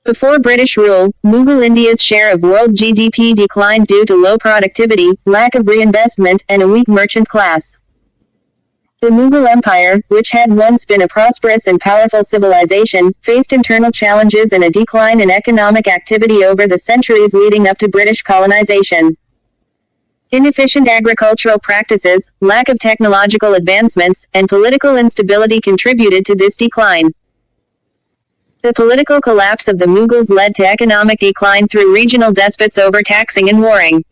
Before British rule, Mughal India's share of world GDP declined due to low productivity, lack of reinvestment, and a weak merchant class. The Mughal Empire, which had once been a prosperous and powerful civilization, faced internal challenges and a decline in economic activity over the centuries leading up to British colonization. Inefficient agricultural practices, lack of technological advancements, and political instability contributed to this decline. The political collapse of the Mughals led to economic decline through regional despots overtaxing and warring.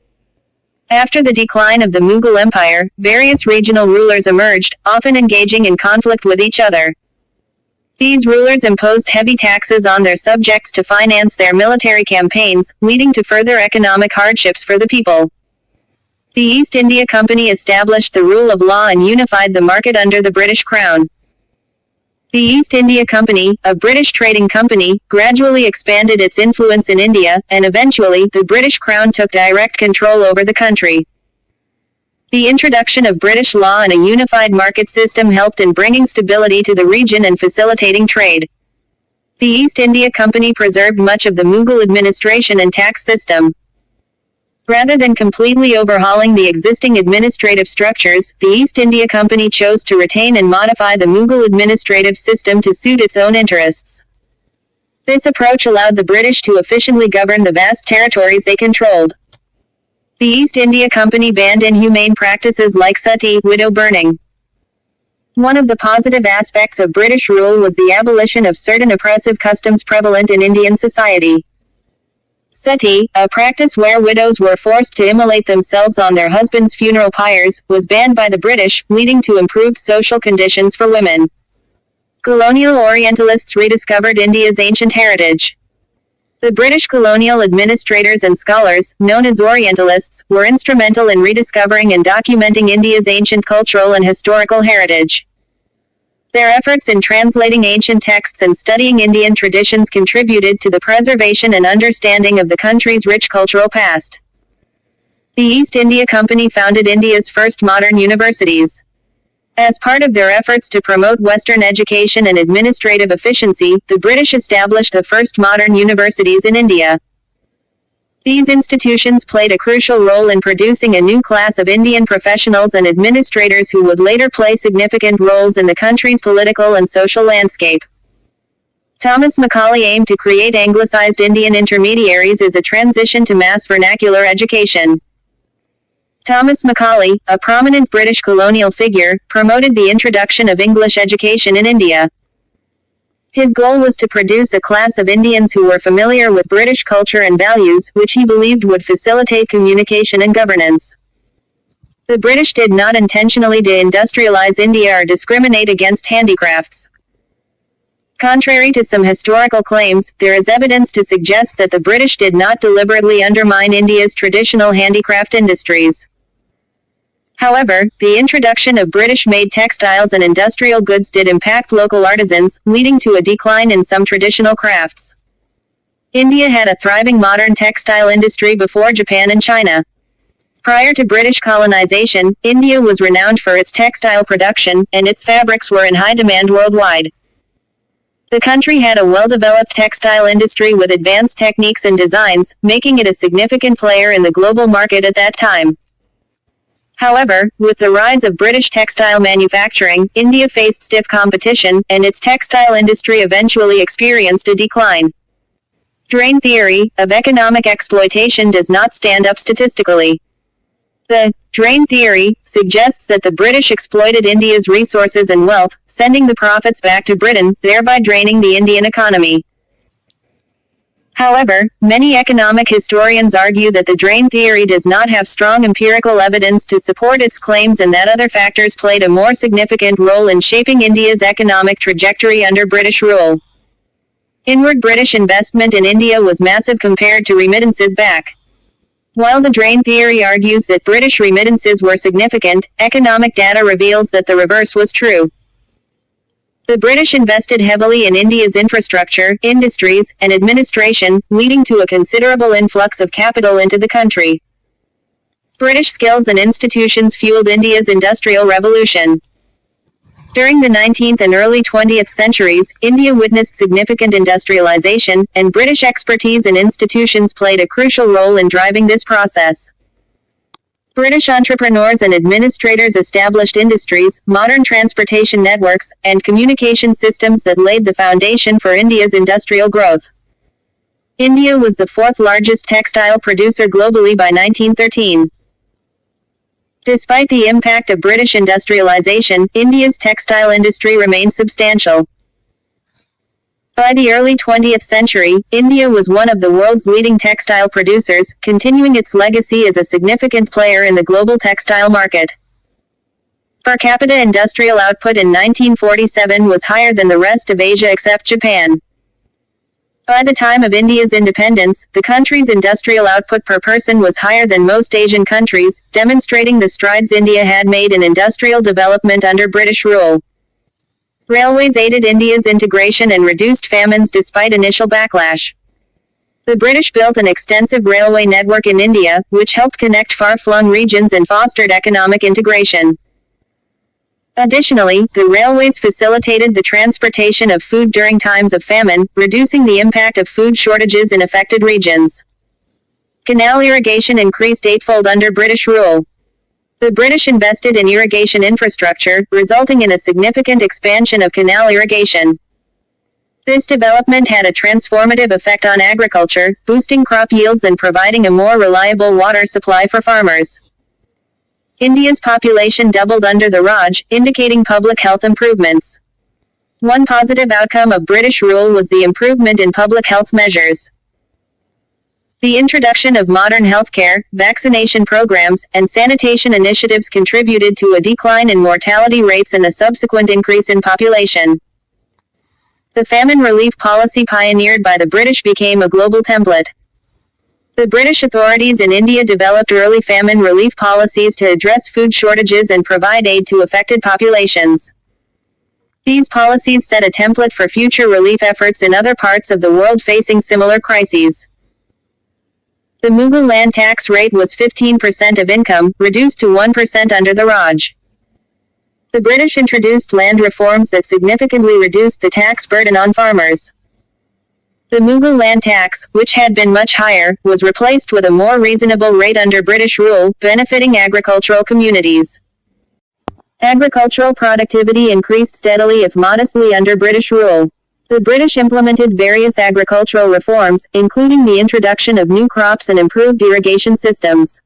After the decline of the Mughal Empire, various regional rulers emerged, often engaging in conflict with each other. These rulers imposed heavy taxes on their subjects to finance their military campaigns, leading to further economic hardships for the people. The East India Company established the rule of law and unified the market under the British Crown. The East India Company, a British trading company, gradually expanded its influence in India, and eventually, the British Crown took direct control over the country. The introduction of British law and a unified market system helped in bringing stability to the region and facilitating trade. The East India Company preserved much of the Mughal administration and tax system. Rather than completely overhauling the existing administrative structures, the East India Company chose to retain and modify the Mughal administrative system to suit its own interests. This approach allowed the British to efficiently govern the vast territories they controlled. The East India Company banned inhumane practices like sati, widow burning. One of the positive aspects of British rule was the abolition of certain oppressive customs prevalent in Indian society. Sati, a practice where widows were forced to immolate themselves on their husbands' funeral pyres, was banned by the British, leading to improved social conditions for women. Colonial Orientalists rediscovered India's ancient heritage. The British colonial administrators and scholars, known as Orientalists, were instrumental in rediscovering and documenting India's ancient cultural and historical heritage. Their efforts in translating ancient texts and studying Indian traditions contributed to the preservation and understanding of the country's rich cultural past. The East India Company founded India's first modern universities. As part of their efforts to promote Western education and administrative efficiency, the British established the first modern universities in India. These institutions played a crucial role in producing a new class of Indian professionals and administrators who would later play significant roles in the country's political and social landscape. Thomas Macaulay aimed to create anglicized Indian intermediaries as a transition to mass vernacular education. Thomas Macaulay, a prominent British colonial figure, promoted the introduction of English education in India. His goal was to produce a class of Indians who were familiar with British culture and values, which he believed would facilitate communication and governance. The British did not intentionally deindustrialize India or discriminate against handicrafts. Contrary to some historical claims, there is evidence to suggest that the British did not deliberately undermine India's traditional handicraft industries. However, the introduction of British-made textiles and industrial goods did impact local artisans, leading to a decline in some traditional crafts. India had a thriving modern textile industry before Japan and China. Prior to British colonization, India was renowned for its textile production, and its fabrics were in high demand worldwide. The country had a well-developed textile industry with advanced techniques and designs, making it a significant player in the global market at that time. However, with the rise of British textile manufacturing, India faced stiff competition, and its textile industry eventually experienced a decline. Drain theory of economic exploitation does not stand up statistically. The drain theory suggests that the British exploited India's resources and wealth, sending the profits back to Britain, thereby draining the Indian economy. However, many economic historians argue that the drain theory does not have strong empirical evidence to support its claims and that other factors played a more significant role in shaping India's economic trajectory under British rule. Inward British investment in India was massive compared to remittances back. While the drain theory argues that British remittances were significant, economic data reveals that the reverse was true. The British invested heavily in India's infrastructure, industries, and administration, leading to a considerable influx of capital into the country. British skills and institutions fueled India's industrial revolution. During the 19th and early 20th centuries, India witnessed significant industrialization, and British expertise and institutions played a crucial role in driving this process. British entrepreneurs and administrators established industries, modern transportation networks, and communication systems that laid the foundation for India's industrial growth. India was the fourth largest textile producer globally by 1913. Despite the impact of British industrialization, India's textile industry remained substantial. By the early 20th century, India was one of the world's leading textile producers, continuing its legacy as a significant player in the global textile market. Per capita industrial output in 1947 was higher than the rest of Asia except Japan. By the time of India's independence, the country's industrial output per person was higher than most Asian countries, demonstrating the strides India had made in industrial development under British rule. Railways aided India's integration and reduced famines despite initial backlash. The British built an extensive railway network in India, which helped connect far-flung regions and fostered economic integration. Additionally, the railways facilitated the transportation of food during times of famine, reducing the impact of food shortages in affected regions. Canal irrigation increased eightfold under British rule. The British invested in irrigation infrastructure, resulting in a significant expansion of canal irrigation. This development had a transformative effect on agriculture, boosting crop yields and providing a more reliable water supply for farmers. India's population doubled under the Raj, indicating public health improvements. One positive outcome of British rule was the improvement in public health measures. The introduction of modern healthcare, vaccination programs, and sanitation initiatives contributed to a decline in mortality rates and a subsequent increase in population. The famine relief policy pioneered by the British became a global template. The British authorities in India developed early famine relief policies to address food shortages and provide aid to affected populations. These policies set a template for future relief efforts in other parts of the world facing similar crises. The Mughal land tax rate was 15% of income, reduced to 1% under the Raj. The British introduced land reforms that significantly reduced the tax burden on farmers. The Mughal land tax, which had been much higher, was replaced with a more reasonable rate under British rule, benefiting agricultural communities. Agricultural productivity increased steadily if modestly under British rule. The British implemented various agricultural reforms, including the introduction of new crops and improved irrigation systems.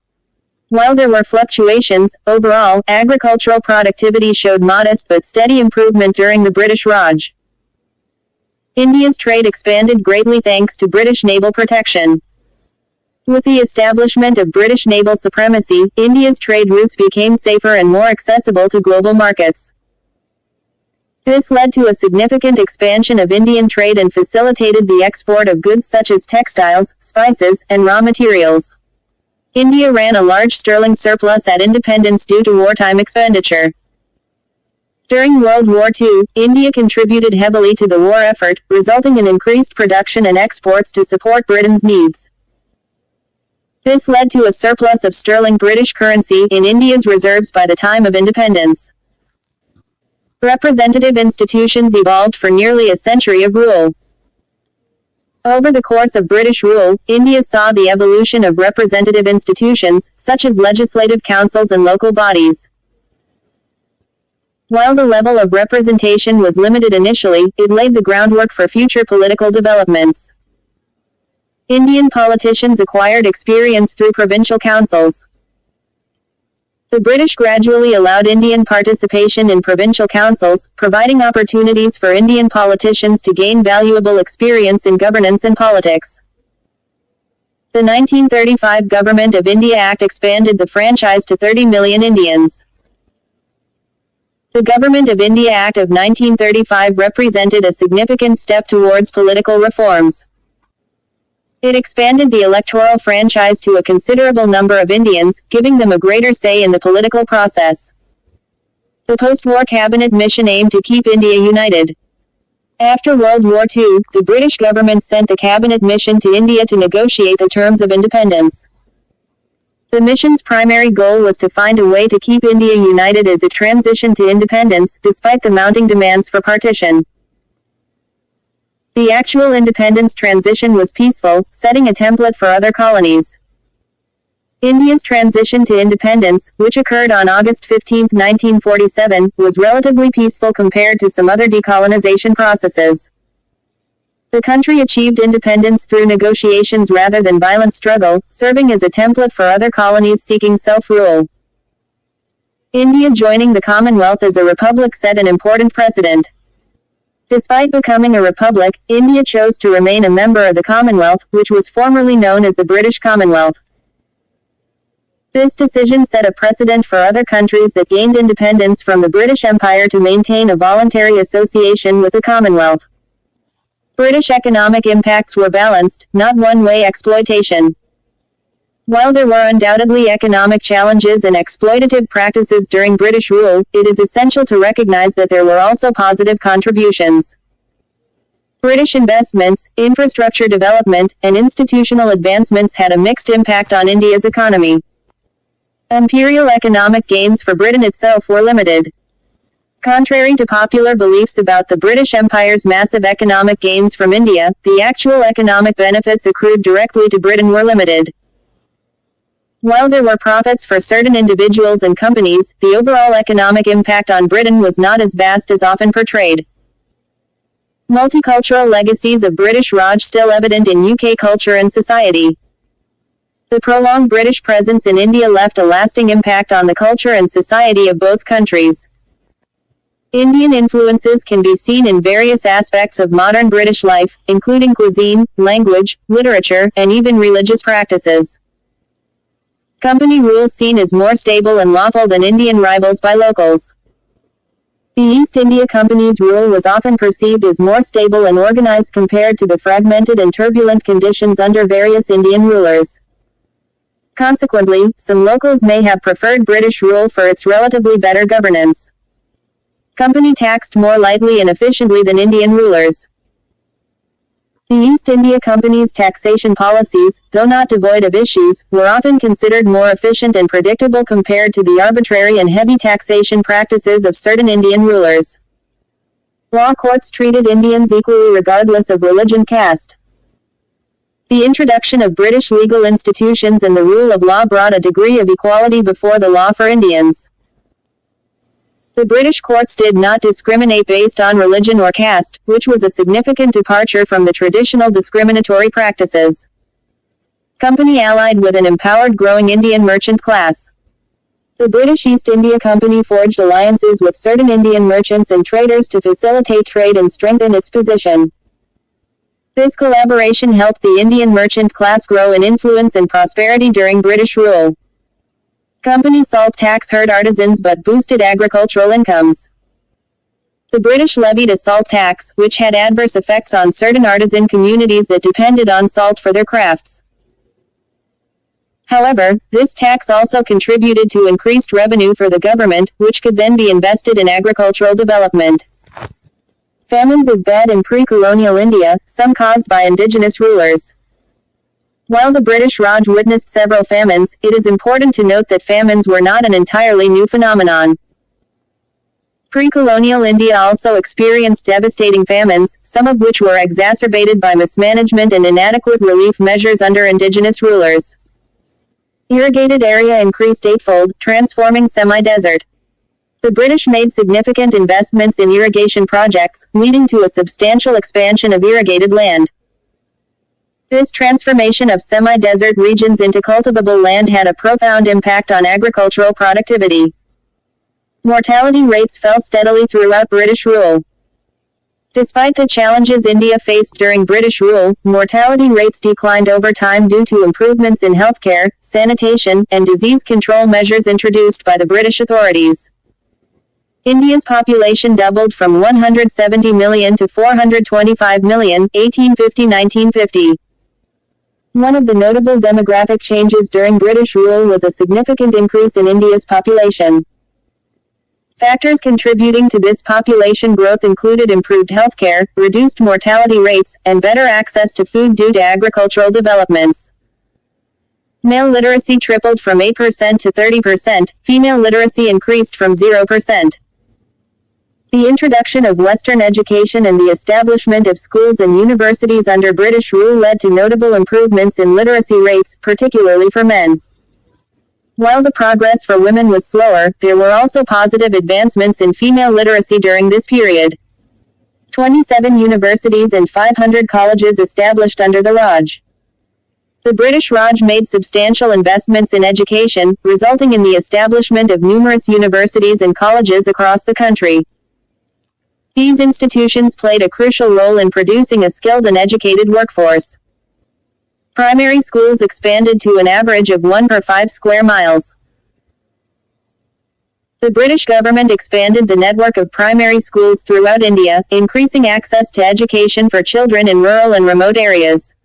While there were fluctuations, overall, agricultural productivity showed modest but steady improvement during the British Raj. India's trade expanded greatly thanks to British naval protection. With the establishment of British naval supremacy, India's trade routes became safer and more accessible to global markets. This led to a significant expansion of Indian trade and facilitated the export of goods such as textiles, spices, and raw materials. India ran a large sterling surplus at independence due to wartime expenditure. During World War II, India contributed heavily to the war effort, resulting in increased production and exports to support Britain's needs. This led to a surplus of sterling British currency in India's reserves by the time of independence. Representative institutions evolved for nearly a century of rule. Over the course of British rule, India saw the evolution of representative institutions, such as legislative councils and local bodies. While the level of representation was limited initially, it laid the groundwork for future political developments. Indian politicians acquired experience through provincial councils. The British gradually allowed Indian participation in provincial councils, providing opportunities for Indian politicians to gain valuable experience in governance and politics. The 1935 Government of India Act expanded the franchise to 30 million Indians. The Government of India Act of 1935 represented a significant step towards political reforms. It expanded the electoral franchise to a considerable number of Indians, giving them a greater say in the political process. The post-war cabinet mission aimed to keep India united. After World War II, the British government sent the cabinet mission to India to negotiate the terms of independence. The mission's primary goal was to find a way to keep India united as it transitioned to independence, despite the mounting demands for partition. The actual independence transition was peaceful, setting a template for other colonies. India's transition to independence, which occurred on August 15, 1947, was relatively peaceful compared to some other decolonization processes. The country achieved independence through negotiations rather than violent struggle, serving as a template for other colonies seeking self-rule. India joining the Commonwealth as a republic set an important precedent. Despite becoming a republic, India chose to remain a member of the Commonwealth, which was formerly known as the British Commonwealth. This decision set a precedent for other countries that gained independence from the British Empire to maintain a voluntary association with the Commonwealth. British economic impacts were balanced, not one-way exploitation. While there were undoubtedly economic challenges and exploitative practices during British rule, it is essential to recognize that there were also positive contributions. British investments, infrastructure development, and institutional advancements had a mixed impact on India's economy. Imperial economic gains for Britain itself were limited. Contrary to popular beliefs about the British Empire's massive economic gains from India, the actual economic benefits accrued directly to Britain were limited. While there were profits for certain individuals and companies, the overall economic impact on Britain was not as vast as often portrayed. Multicultural legacies of British Raj still evident in UK culture and society. The prolonged British presence in India left a lasting impact on the culture and society of both countries. Indian influences can be seen in various aspects of modern British life, including cuisine, language, literature, and even religious practices. Company rule seen as more stable and lawful than Indian rivals by locals. The East India Company's rule was often perceived as more stable and organized compared to the fragmented and turbulent conditions under various Indian rulers. Consequently, some locals may have preferred British rule for its relatively better governance. Company taxed more lightly and efficiently than Indian rulers. The East India Company's taxation policies, though not devoid of issues, were often considered more efficient and predictable compared to the arbitrary and heavy taxation practices of certain Indian rulers. Law courts treated Indians equally regardless of religion, caste. The introduction of British legal institutions and the rule of law brought a degree of equality before the law for Indians. The British courts did not discriminate based on religion or caste, which was a significant departure from the traditional discriminatory practices. Company allied with an empowered growing Indian merchant class. The British East India Company forged alliances with certain Indian merchants and traders to facilitate trade and strengthen its position. This collaboration helped the Indian merchant class grow in influence and prosperity during British rule. Company salt tax hurt artisans but boosted agricultural incomes. The British levied a salt tax, which had adverse effects on certain artisan communities that depended on salt for their crafts. However, this tax also contributed to increased revenue for the government, which could then be invested in agricultural development. Famines as bad in pre-colonial India, some caused by indigenous rulers. While the British Raj witnessed several famines, it is important to note that famines were not an entirely new phenomenon. Pre-colonial India also experienced devastating famines, some of which were exacerbated by mismanagement and inadequate relief measures under indigenous rulers. Irrigated area increased eightfold, transforming semi-desert. The British made significant investments in irrigation projects, leading to a substantial expansion of irrigated land. This transformation of semi-desert regions into cultivable land had a profound impact on agricultural productivity. Mortality rates fell steadily throughout British rule. Despite the challenges India faced during British rule, mortality rates declined over time due to improvements in healthcare, sanitation, and disease control measures introduced by the British authorities. India's population doubled from 170 million to 425 million, 1850-1950. One of the notable demographic changes during British rule was a significant increase in India's population. Factors contributing to this population growth included improved healthcare, reduced mortality rates, and better access to food due to agricultural developments. Male literacy tripled from 8% to 30%, female literacy increased from 0%. The introduction of Western education and the establishment of schools and universities under British rule led to notable improvements in literacy rates, particularly for men. While the progress for women was slower, there were also positive advancements in female literacy during this period. 27 universities and 500 colleges established under the Raj. The British Raj made substantial investments in education, resulting in the establishment of numerous universities and colleges across the country. These institutions played a crucial role in producing a skilled and educated workforce. Primary schools expanded to an average of 1 per 5 square miles. The British government expanded the network of primary schools throughout India, increasing access to education for children in rural and remote areas.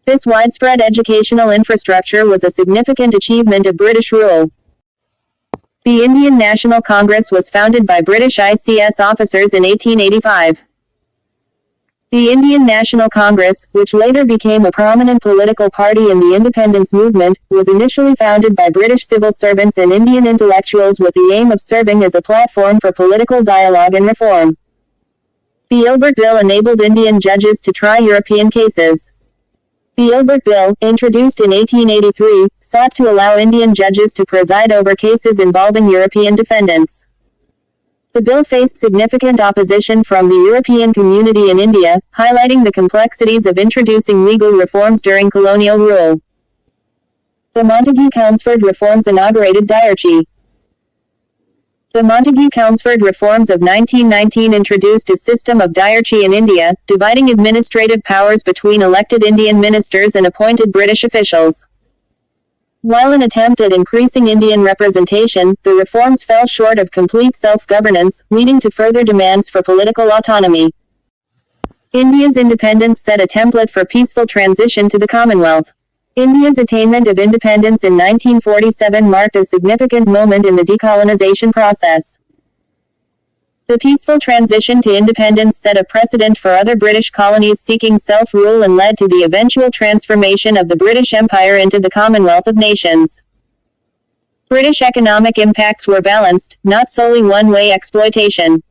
This widespread educational infrastructure was a significant achievement of British rule. The Indian National Congress was founded by British ICS officers in 1885. The Indian National Congress, which later became a prominent political party in the independence movement, was initially founded by British civil servants and Indian intellectuals with the aim of serving as a platform for political dialogue and reform. The Ilbert Bill enabled Indian judges to try European cases. The Ilbert Bill, introduced in 1883, sought to allow Indian judges to preside over cases involving European defendants. The bill faced significant opposition from the European community in India, highlighting the complexities of introducing legal reforms during colonial rule. The Montagu-Chelmsford Reforms inaugurated diarchy. The Montagu-Chelmsford Reforms of 1919 introduced a system of diarchy in India, dividing administrative powers between elected Indian ministers and appointed British officials. While an attempt at increasing Indian representation, the reforms fell short of complete self-governance, leading to further demands for political autonomy. India's independence set a template for peaceful transition to the Commonwealth. India's attainment of independence in 1947 marked a significant moment in the decolonization process. The peaceful transition to independence set a precedent for other British colonies seeking self-rule and led to the eventual transformation of the British Empire into the Commonwealth of Nations. British economic impacts were balanced, not solely one-way exploitation.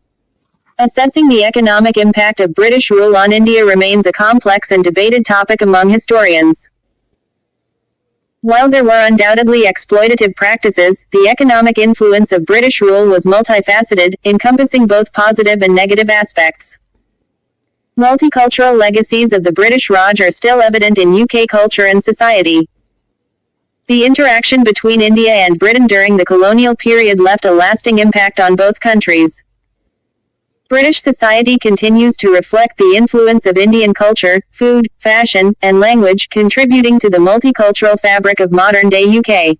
Assessing the economic impact of British rule on India remains a complex and debated topic among historians. While there were undoubtedly exploitative practices, the economic influence of British rule was multifaceted, encompassing both positive and negative aspects. Multicultural legacies of the British Raj are still evident in UK culture and society. The interaction between India and Britain during the colonial period left a lasting impact on both countries. British society continues to reflect the influence of Indian culture, food, fashion, and language, contributing to the multicultural fabric of modern-day UK.